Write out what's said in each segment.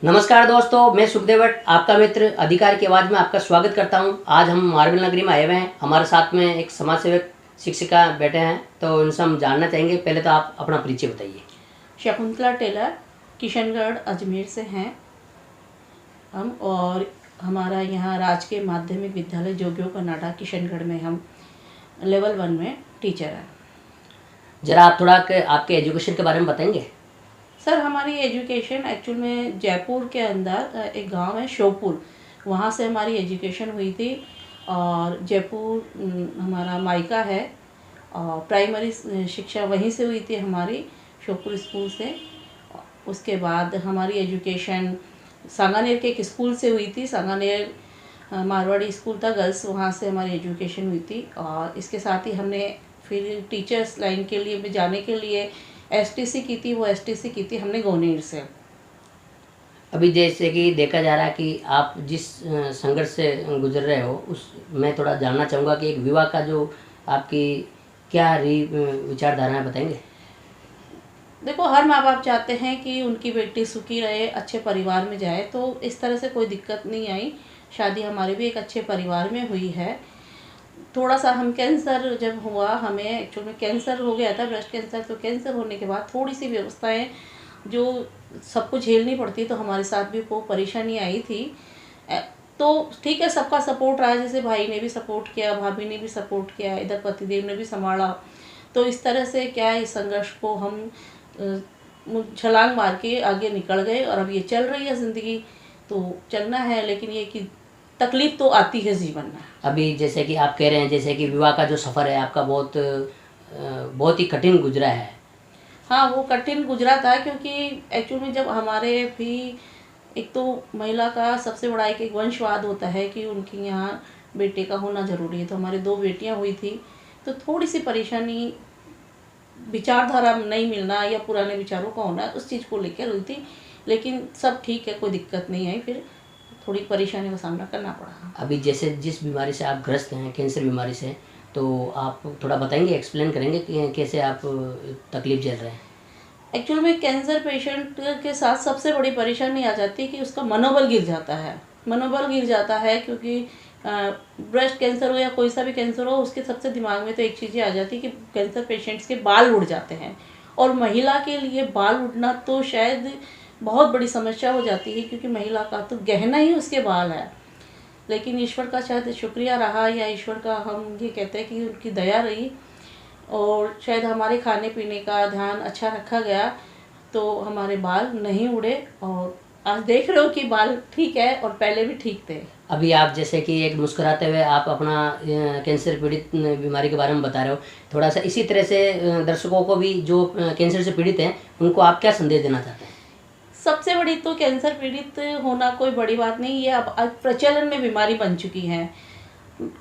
नमस्कार दोस्तों, मैं सुखदेव भट्ट आपका मित्र अधिकार की आवाज़ में आपका स्वागत करता हूं। आज हम मार्बल नगरी में आए हुए हैं। हमारे साथ में एक समाज सेवक शिक्षिका बैठे हैं, तो उनसे हम जानना चाहेंगे। पहले तो आप अपना परिचय बताइए। शकुंतला टेलर, किशनगढ़ अजमेर से हैं हम, और हमारा यहाँ राजकीय माध्यमिक विद्यालय जोगियों का नाडा किशनगढ़ में हम लेवल 1 में टीचर हैं। ज़रा आप थोड़ा आपके एजुकेशन के बारे में बताएंगे। सर, हमारी एजुकेशन एक्चुअल में जयपुर के अंदर एक गांव है श्योपुर, वहाँ से हमारी एजुकेशन हुई थी। और जयपुर हमारा मायका है, और प्राइमरी शिक्षा वहीं से हुई थी हमारी, श्योपुर स्कूल से। उसके बाद हमारी एजुकेशन सांगानेर के एक स्कूल से हुई थी। सांगानेर मारवाड़ी स्कूल था गर्ल्स, वहाँ से हमारी एजुकेशन हुई थी। और इसके साथ ही हमने फिर टीचर्स लाइन के लिए भी जाने के लिए एसटीसी की थी। वो एसटीसी की थी हमने गोनेर से। अभी जैसे कि देखा जा रहा है कि आप जिस संघर्ष से गुजर रहे हो, उस मैं थोड़ा जानना चाहूँगा कि एक विवाह का जो आपकी क्या विचारधारा है, बताएंगे। देखो, हर माँ बाप चाहते हैं कि उनकी बेटी सुखी रहे, अच्छे परिवार में जाए, तो इस तरह से कोई दिक्कत नहीं आई। शादी हमारे भी एक अच्छे परिवार में हुई है। थोड़ा सा हम कैंसर जब हुआ, हमें एक्चुअल में कैंसर हो गया था, ब्रेस्ट कैंसर। तो कैंसर होने के बाद थोड़ी सी व्यवस्थाएं जो सबको झेलनी पड़ती, तो हमारे साथ भी वो परेशानी आई थी। तो ठीक है, सबका सपोर्ट रहा, जैसे भाई ने भी सपोर्ट किया, भाभी ने भी सपोर्ट किया, इधर पतिदेव ने भी संभाला। तो इस तरह से क्या है, इस संघर्ष को हम छलांग मार के आगे निकल गए, और अब ये चल रही है ज़िंदगी। तो चलना है, लेकिन ये कि तकलीफ तो आती है जीवन में। अभी जैसे कि आप कह रहे हैं, जैसे कि विवाह का जो सफ़र है आपका बहुत ही कठिन गुजरा है। हाँ, वो कठिन गुजरा था, क्योंकि एक्चुअल में जब हमारे भी एक तो महिला का सबसे बड़ा एक वंशवाद होता है कि उनके यहाँ बेटे का होना ज़रूरी है। तो हमारे 2 बेटियाँ हुई थी, तो थोड़ी सी परेशानी, विचारधारा नहीं मिलना या पुराने विचारों का होना, उस चीज़ को लेकर हुई थी। लेकिन सब ठीक है, कोई दिक्कत नहीं आई। फिर थोड़ी परेशानी का सामना करना पड़ा। अभी जैसे जिस बीमारी से आप ग्रस्त हैं, कैंसर बीमारी से, तो आप थोड़ा बताएंगे, एक्सप्लेन करेंगे कि कैसे आप तकलीफ झेल रहे हैं। एक्चुअल में कैंसर पेशेंट के साथ सबसे बड़ी परेशानी आ जाती है कि उसका मनोबल गिर जाता है। मनोबल गिर जाता है क्योंकि ब्रेस्ट कैंसर हो या कोई सा भी कैंसर हो, उसके सबसे दिमाग में तो एक चीज़ आ जाती है कि कैंसर पेशेंट्स के बाल उड़ जाते हैं। और महिला के लिए बाल उड़ना तो शायद बहुत बड़ी समस्या हो जाती है, क्योंकि महिला का तो गहना ही उसके बाल है। लेकिन ईश्वर का शायद शुक्रिया रहा, या ईश्वर का हम ये कहते हैं कि उनकी दया रही, और शायद हमारे खाने पीने का ध्यान अच्छा रखा गया, तो हमारे बाल नहीं उड़े। और आज देख रहे हो कि बाल ठीक है, और पहले भी ठीक थे। अभी आप जैसे कि एक मुस्कुराते हुए आप अपना कैंसर पीड़ित बीमारी के बारे में बता रहे हो, थोड़ा सा इसी तरह से दर्शकों को भी जो कैंसर से पीड़ित हैं, उनको आप क्या संदेश देना चाहते हैं। सबसे बड़ी तो कैंसर पीड़ित होना कोई बड़ी बात नहीं, ये अब प्रचलन में बीमारी बन चुकी है।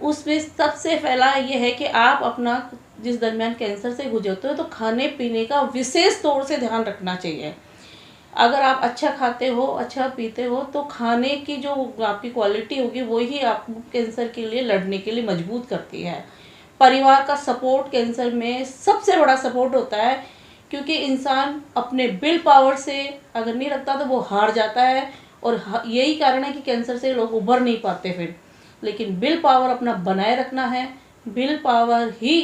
उसमें सबसे पहला ये है कि आप अपना जिस दरमियान कैंसर से गुजरते हो, तो खाने पीने का विशेष तौर से ध्यान रखना चाहिए। अगर आप अच्छा खाते हो, अच्छा पीते हो, तो खाने की जो आपकी क्वालिटी होगी, वही आपको कैंसर के लिए लड़ने के लिए मजबूत करती है। परिवार का सपोर्ट कैंसर में सबसे बड़ा सपोर्ट होता है, क्योंकि इंसान अपने विल पावर से अगर नहीं रखता तो वो हार जाता है। और यही कारण है कि कैंसर से लोग उभर नहीं पाते फिर। लेकिन विल पावर अपना बनाए रखना है। विल पावर ही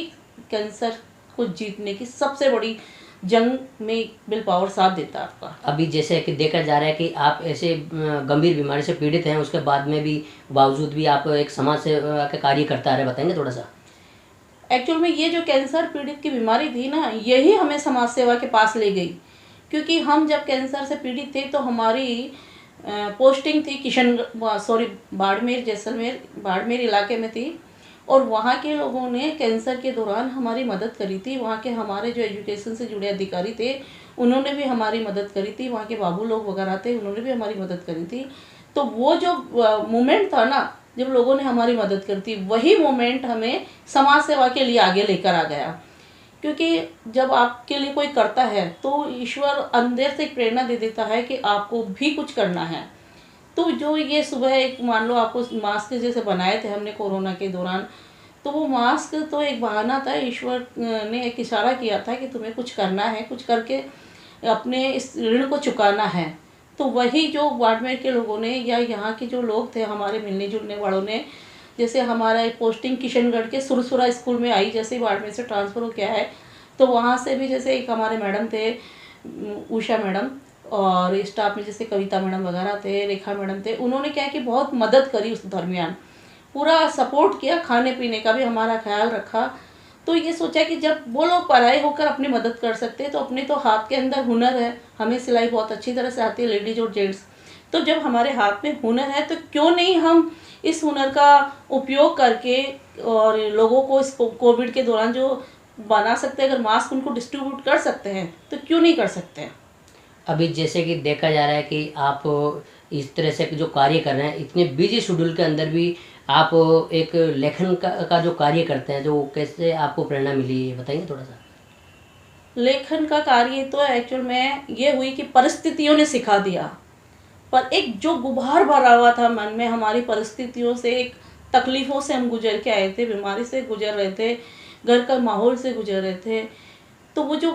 कैंसर को जीतने की सबसे बड़ी जंग में विल पावर साथ देता है आपका। अभी जैसे कि देखा जा रहा है कि आप ऐसे गंभीर बीमारी से पीड़ित हैं, उसके बाद में भी बावजूद भी आप एक समाज सेवा का कार्य करता रहे, बताएंगे थोड़ा सा। एक्चुअल में ये जो कैंसर पीड़ित की बीमारी थी ना, यही हमें समाज सेवा के पास ले गई। क्योंकि हम जब कैंसर से पीड़ित थे, तो हमारी पोस्टिंग थी बाड़मेर, जैसलमेर, बाड़मेर इलाके में थी। और वहाँ के लोगों ने कैंसर के दौरान हमारी मदद करी थी। वहाँ के हमारे जो एजुकेशन से जुड़े अधिकारी थे, उन्होंने भी हमारी मदद करी थी। वहाँ के बाबू लोग वगैरह थे, उन्होंने भी हमारी मदद करी थी। तो वो जो मोमेंट था ना, जब लोगों ने हमारी मदद करी थी, वही मोमेंट हमें समाज सेवा के लिए आगे लेकर आ गया। क्योंकि जब आपके लिए कोई करता है, तो ईश्वर अंदर से एक प्रेरणा दे देता है कि आपको भी कुछ करना है। तो जो ये सुबह एक, मान लो आपको मास्क जैसे बनाए थे हमने कोरोना के दौरान, तो वो मास्क तो एक बहाना था। ईश्वर ने एक इशारा किया था कि तुम्हें कुछ करना है, कुछ करके अपने इस ऋण को चुकाना है। तो वही जो बाड़मेर के लोगों ने या यहाँ के जो लोग थे हमारे मिलने जुलने वालों ने, जैसे हमारा पोस्टिंग किशनगढ़ के सुरसुरा स्कूल में आई, जैसे ही बाड़मेर से ट्रांसफ़र हो गया है, तो वहाँ से भी जैसे एक हमारे मैडम थे उषा मैडम, और स्टाफ में जैसे कविता मैडम वगैरह थे, रेखा मैडम थे, उन्होंने क्या है कि बहुत मदद करी उस दरमियान, पूरा सपोर्ट किया, खाने पीने का भी हमारा ख्याल रखा। तो ये सोचा कि जब वो लोग पढ़ाई होकर अपनी मदद कर सकते हैं तो अपने तो हाथ के अंदर हुनर है, हमें सिलाई बहुत अच्छी तरह से आती है, लेडीज और जेंट्स, तो जब हमारे हाथ में हुनर है तो क्यों नहीं हम इस हुनर का उपयोग करके और लोगों को इस कोविड के दौरान जो बना सकते हैं, अगर मास्क उनको डिस्ट्रीब्यूट कर सकते हैं तो क्यों नहीं कर सकते हैं। अभी जैसे कि देखा जा रहा है कि आप इस तरह से जो कार्य कर रहे हैं, इतने बिजी शेड्यूल के अंदर भी आप एक लेखन का जो कार्य करते हैं, जो कैसे आपको प्रेरणा मिली ये बताएंगे थोड़ा सा। लेखन का कार्य तो एक्चुअल में ये हुई कि परिस्थितियों ने सिखा दिया, पर एक जो गुबार भरा हुआ था मन में हमारी परिस्थितियों से, एक तकलीफ़ों से हम गुजर के आए थे, बीमारी से गुजर रहे थे, घर का माहौल से गुजर रहे थे, तो वो जो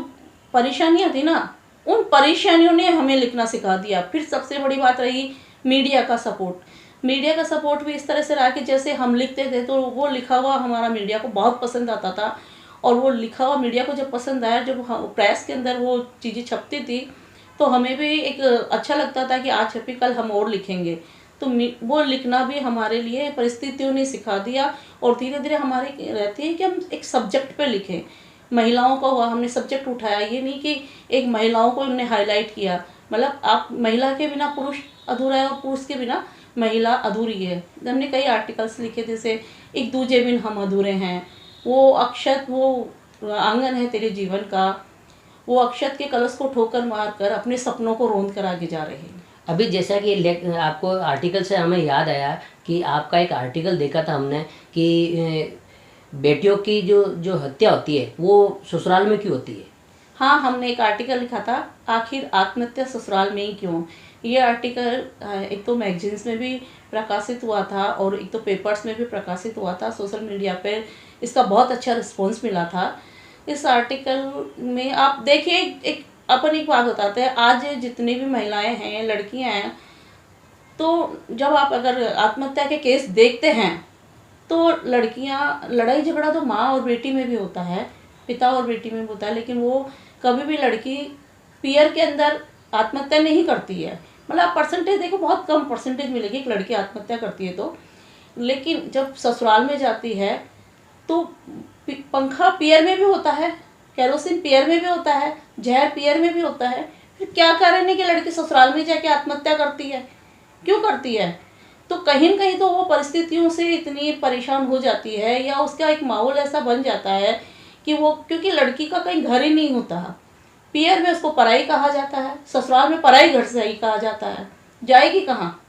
परेशानियां थी ना, उन परेशानियों ने हमें लिखना सिखा दिया। फिर सबसे बड़ी बात रही मीडिया का सपोर्ट। मीडिया का सपोर्ट भी इस तरह से रहा कि जैसे हम लिखते थे तो वो लिखा हुआ हमारा मीडिया को बहुत पसंद आता था, और वो लिखा हुआ मीडिया को जब पसंद आया, जब प्रेस के अंदर वो चीज़ें छपती थी तो हमें भी एक अच्छा लगता था कि आज छपी कल हम और लिखेंगे। तो वो लिखना भी हमारे लिए परिस्थितियों ने सिखा दिया, और धीरे धीरे हमारे रहती है कि हम एक सब्जेक्ट पे लिखें। महिलाओं का हुआ, हमने सब्जेक्ट उठाया, ये नहीं कि एक महिलाओं को हमने हाईलाइट किया, मतलब आप महिला के बिना पुरुष अधूरा है और पुरुष के बिना महिला अधूरी है। हमने कई आर्टिकल्स लिखे, जैसे एक दूजे बिन हम अधूरे हैं, वो अक्षत वो आंगन है तेरे जीवन का, वो अक्षत के कलश को ठोकर मार कर अपने सपनों को रोंद कर आगे जा रहे हैं। अभी जैसा कि आपको आर्टिकल से हमें याद आया कि आपका एक आर्टिकल देखा था हमने कि बेटियों की जो जो हत्या होती है वो ससुराल में क्यों होती है। हाँ, हमने एक आर्टिकल लिखा था, आखिर आत्महत्या ससुराल में ही क्यों। ये आर्टिकल एक तो मैगजीन्स में भी प्रकाशित हुआ था और एक तो पेपर्स में भी प्रकाशित हुआ था, सोशल मीडिया पर इसका बहुत अच्छा रिस्पॉन्स मिला था। इस आर्टिकल में आप देखिए, एक अपन एक बात बताते हैं, आज जितनी भी महिलाएं हैं, लड़कियां हैं, तो जब आप अगर आत्महत्या के केस देखते हैं तो लड़कियां, लड़ाई झगड़ा तो माँ और बेटी में भी होता है, पिता और बेटी में भी होता है, लेकिन वो कभी भी लड़की पीयर के अंदर आत्महत्या नहीं करती है। मतलब आप परसेंटेज देखो, बहुत कम परसेंटेज मिलेगी एक लड़की आत्महत्या करती है तो, लेकिन जब ससुराल में जाती है तो पंखा पीयर में भी होता है, केरोसिन पीयर में भी होता है, जहर पीयर में भी होता है। फिर क्या कारण है कि लड़की ससुराल में जाके आत्महत्या करती है, क्यों करती है? तो कहीं न कहीं तो वो परिस्थितियों से इतनी परेशान हो जाती है, या उसका एक माहौल ऐसा बन जाता है कि वो, क्योंकि लड़की का कहीं घर ही नहीं होता, पीयर में उसको पराई कहा जाता है, ससुराल में पराई घर से ही कहा जाता है, जाएगी कहाँ?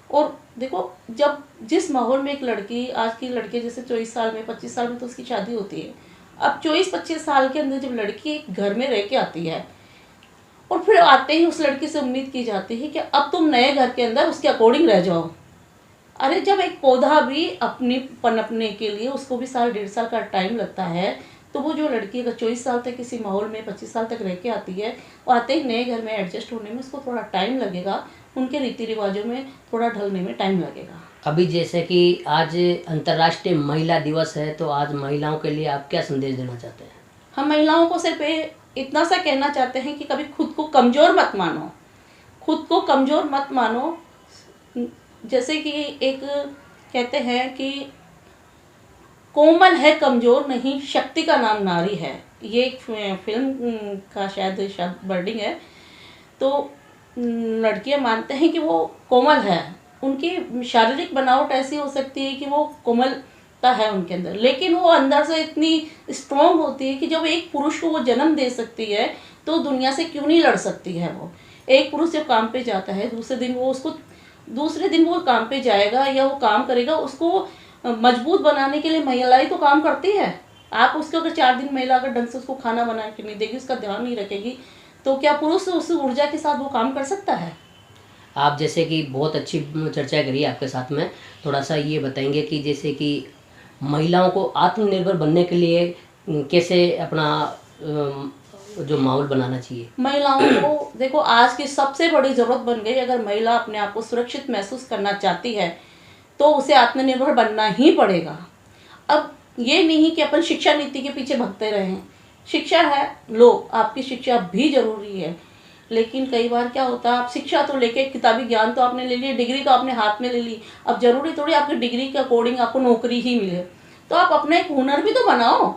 और देखो, जब जिस माहौल में एक लड़की, आज की लड़की जैसे 24 साल में, 25 साल में तो उसकी शादी होती है, अब 24-25 साल के अंदर जब लड़की एक घर में रह के आती है और फिर आते ही उस लड़की से उम्मीद की जाती है कि अब तुम नए घर के अंदर उसके अकॉर्डिंग रह जाओ। अरे जब एक पौधा भी अपनी पनपने के लिए उसको भी 1.5 साल का टाइम लगता है, तो वो जो लड़की अगर 24 साल तक किसी माहौल में 25 साल तक रह के आती है, वो आते ही नए घर में एडजस्ट होने में उसको थोड़ा टाइम लगेगा, उनके रीति रिवाजों में थोड़ा ढलने में टाइम लगेगा। अभी जैसे कि आज अंतर्राष्ट्रीय महिला दिवस है, तो आज महिलाओं के लिए आप क्या संदेश देना चाहते हैं? हम महिलाओं को सिर्फ इतना सा कहना चाहते हैं कि कभी खुद को कमज़ोर मत मानो, खुद को कमज़ोर मत मानो। जैसे कि एक कहते हैं कि कोमल है कमज़ोर नहीं, शक्ति का नाम नारी है, ये एक फिल्म का शायद शब्द वर्डिंग है। तो लड़कियां मानते हैं कि वो कोमल है, उनकी शारीरिक बनावट ऐसी हो सकती है कि वो कोमलता है उनके अंदर, लेकिन वो अंदर से इतनी स्ट्रॉन्ग होती है कि जब एक पुरुष को वो जन्म दे सकती है तो दुनिया से क्यों नहीं लड़ सकती है। वो एक पुरुष जब काम पे जाता है, दूसरे दिन वो काम पे जाएगा या वो काम करेगा, उसको मजबूत बनाने के लिए महिलाएं तो काम करती है। आप उसको अगर 4 दिन महिला अगर ढंग से उसको खाना बना के नहीं देगी, उसका ध्यान नहीं रखेगी, तो क्या पुरुष उस ऊर्जा के साथ वो काम कर सकता है? आप जैसे कि बहुत अच्छी चर्चा करी आपके साथ में, थोड़ा सा ये बताएंगे कि जैसे कि महिलाओं को आत्मनिर्भर बनने के लिए कैसे अपना जो माहौल बनाना चाहिए? महिलाओं को देखो, आज की सबसे बड़ी ज़रूरत बन गई, अगर महिला अपने आप को सुरक्षित महसूस करना चाहती है तो उसे आत्मनिर्भर बनना ही पड़ेगा। अब ये नहीं कि अपन शिक्षा नीति के पीछे भगते रहें। शिक्षा है, लो, आपकी शिक्षा भी ज़रूरी है, लेकिन कई बार क्या होता है, आप शिक्षा तो लेके, किताबी ज्ञान तो आपने ले लिया, डिग्री तो आपने हाथ में ले ली, अब ज़रूरी थोड़ी आपकी डिग्री के अकॉर्डिंग आपको नौकरी ही मिले। तो आप अपना एक हुनर भी तो बनाओ।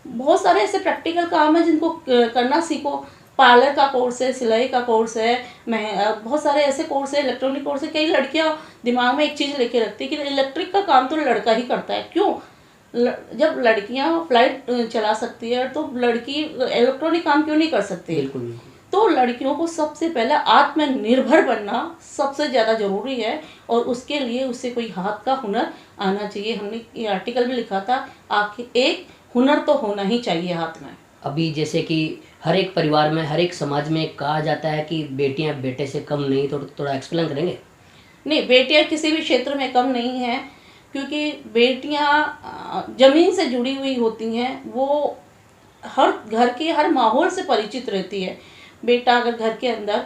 बहुत सारे ऐसे प्रैक्टिकल काम है जिनको करना सीखो। पार्लर का कोर्स है, सिलाई का कोर्स है, बहुत सारे ऐसे कोर्स है, इलेक्ट्रॉनिक कोर्स है। कई लड़कियां दिमाग में एक चीज़ लेके रखती है कि इलेक्ट्रिक का काम तो लड़का ही करता है। क्यों? जब लड़कियां फ्लाइट चला सकती है तो लड़की इलेक्ट्रॉनिक काम क्यों नहीं कर सकती? बिल्कुल बिल्कुल। तो लड़कियों को सबसे पहले आत्मनिर्भर बनना सबसे ज़्यादा ज़रूरी है, और उसके लिए उसे कोई हाथ का हुनर आना चाहिए। हमने ये आर्टिकल भी लिखा था, आखिर एक हुनर तो होना ही चाहिए हाथ में। अभी जैसे कि हर एक परिवार में, हर एक समाज में कहा जाता है कि बेटियां बेटे से कम नहीं, तो थोड़ा एक्सप्लेन करेंगे? नहीं, बेटियां किसी भी क्षेत्र में कम नहीं हैं, क्योंकि बेटियां ज़मीन से जुड़ी हुई होती हैं। वो हर घर के हर माहौल से परिचित रहती है। बेटा अगर घर के अंदर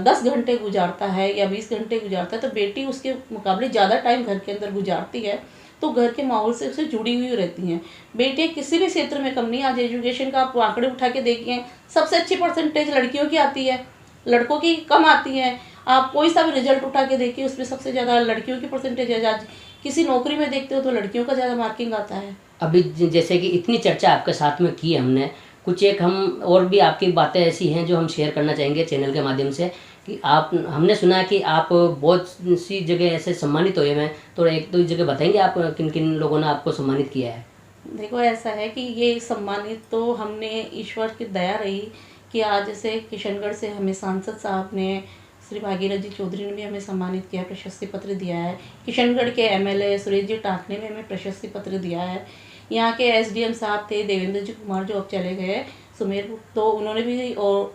10 घंटे गुजारता है या 20 घंटे गुजारता है, तो बेटी उसके मुकाबले ज़्यादा टाइम घर के अंदर गुजारती है, तो घर के माहौल से उससे जुड़ी हुई रहती हैं। बेटियां किसी भी क्षेत्र में कम नहीं। आज एजुकेशन का आप आंकड़े उठा के देखिए, सबसे अच्छी परसेंटेज लड़कियों की आती है, लड़कों की कम आती है। आप कोई सा भी रिजल्ट उठा के देखिए, उसमें सबसे ज़्यादा लड़कियों की परसेंटेज है। आज किसी नौकरी में देखते हो तो लड़कियों का ज़्यादा मार्किंग आता है। अभी जैसे कि इतनी चर्चा आपके साथ में की हमने, कुछ एक हम और भी आपकी बातें ऐसी हैं जो हम शेयर करना चाहेंगे चैनल के माध्यम से, कि आप, हमने सुना है कि आप बहुत सी जगह ऐसे सम्मानित हुए हैं, तो एक दो जगह बताएंगे आप किन किन लोगों ने आपको सम्मानित किया है? देखो, ऐसा है कि ये सम्मानित तो हमने, ईश्वर की दया रही कि आज जैसे किशनगढ़ से हमें सांसद साहब ने, श्री भागीरथ जी चौधरी ने भी हमें सम्मानित किया, प्रशस्ति पत्र दिया है। किशनगढ़ के एमएलए सुरेश जी टाकने ने हमें प्रशस्ति पत्र दिया है। यहाँ के एसडीएम साहब थे देवेंद्र जी कुमार, जो अब चले गए सुमेरपुर, तो उन्होंने भी और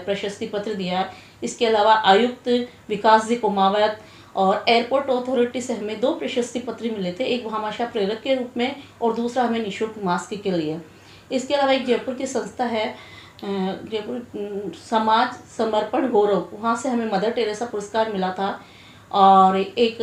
प्रशस्ति पत्र दिया है। इसके अलावा आयुक्त विकास जी कुमावत और एयरपोर्ट अथॉरिटी से हमें 2 प्रशस्ति पत्र मिले थे, एक भामाशाह प्रेरक के रूप में और दूसरा हमें निःशुल्क मास्क के लिए। इसके अलावा एक जयपुर की संस्था है, जयपुर समाज समर्पण गौरव, वहाँ से हमें मदर टेरेसा पुरस्कार मिला था, और एक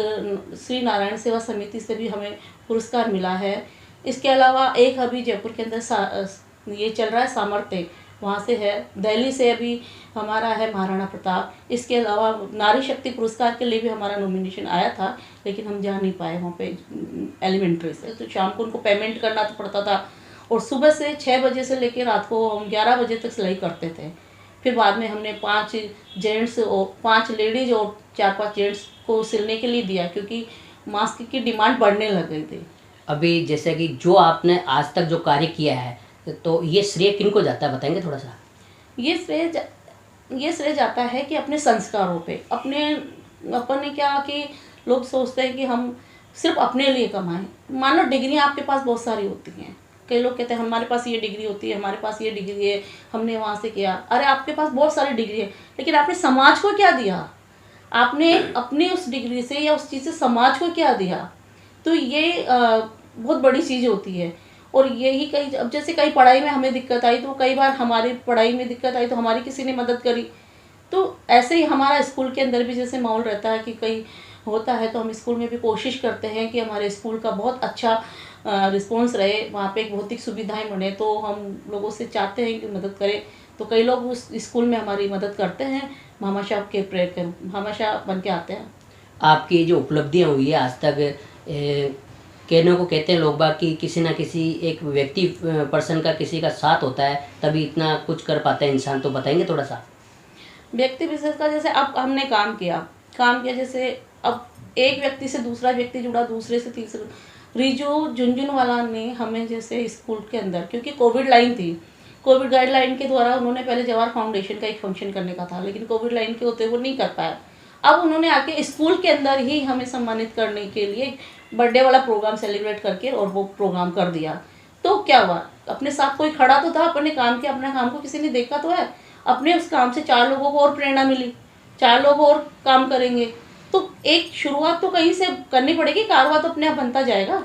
श्री नारायण सेवा समिति से भी हमें पुरस्कार मिला है। इसके अलावा एक अभी जयपुर के अंदर ये चल रहा है सामर्थ्य, वहाँ से है। दिल्ली से अभी हमारा है महाराणा प्रताप। इसके अलावा नारी शक्ति पुरस्कार के लिए भी हमारा नॉमिनेशन आया था, लेकिन हम जा नहीं पाए वहाँ पे एलिमेंट्री से, तो शाम को उनको पेमेंट करना तो पड़ता था, और सुबह से 6 बजे से लेकर रात को हम 11 बजे तक सिलाई करते थे। फिर बाद में हमने 5 जेंट्स और 5 लेडीज और 4-5 जेंट्स को सिलने के लिए दिया, क्योंकि मास्क की डिमांड बढ़ने लग गई थी। अभी जैसे कि जो आपने आज तक जो कार्य किया है, तो ये श्रेय किनको जाता है, बताएंगे थोड़ा सा? ये श्रेय जाता है कि अपने संस्कारों पे, अपन ने क्या कि लोग सोचते हैं कि हम सिर्फ अपने लिए कमाएं। मान लो डिग्रियां आपके पास बहुत सारी होती हैं, कई लोग कहते हैं हमारे पास ये डिग्री होती है, हमारे पास ये डिग्री है, हमने वहाँ से किया। अरे आपके पास बहुत सारी डिग्री है, लेकिन आपने समाज को क्या दिया? आपने अपनी उस डिग्री से या उस चीज़ से समाज को क्या दिया? तो ये बहुत बड़ी चीज़ होती है। और यही कई, अब जैसे कई पढ़ाई में हमें दिक्कत आई, तो कई बार हमारी पढ़ाई में दिक्कत आई तो हमारी किसी ने मदद करी। तो ऐसे ही हमारा स्कूल के अंदर भी जैसे माहौल रहता है कि कई होता है, तो हम स्कूल में भी कोशिश करते हैं कि हमारे स्कूल का बहुत अच्छा रिस्पॉन्स रहे, वहाँ पे भौतिक सुविधाएं बने, तो हम लोगों से चाहते हैं कि मदद करें। तो कई लोग उस स्कूल में हमारी मदद करते हैं, भामाशाह के प्रेरक भामाशाह बन के आते हैं। आपकी जो उपलब्धियाँ हुई है आज तक, कहने को कहते हैं लोग बाग कि किसी ना किसी एक व्यक्ति पर्सन का, किसी का साथ होता है तभी इतना कुछ कर पाता है इंसान, तो बताएंगे थोड़ा सा? व्यक्ति विशेष का, जैसे अब हमने काम किया, जैसे अब एक व्यक्ति से दूसरा व्यक्ति जुड़ा, दूसरे से तीसरा। रिजू झुंझुनवाला ने हमें जैसे स्कूल के अंदर, क्योंकि कोविड लाइन थी, कोविड गाइडलाइन के द्वारा उन्होंने पहले जवाहर फाउंडेशन का एक फंक्शन करने का था, लेकिन कोविड लाइन के होते वो नहीं कर पाया। अब उन्होंने आके स्कूल के अंदर ही हमें सम्मानित करने के लिए बर्थडे वाला प्रोग्राम सेलिब्रेट करके और वो प्रोग्राम कर दिया। तो क्या हुआ, अपने साथ कोई खड़ा तो था, अपने काम के, अपने काम को किसी ने देखा तो है, अपने उस काम से 4 लोगों को और प्रेरणा मिली, 4 लोग और काम करेंगे। तो एक शुरुआत तो कहीं से करनी पड़ेगी, कारवा तो अपने आप बनता जाएगा।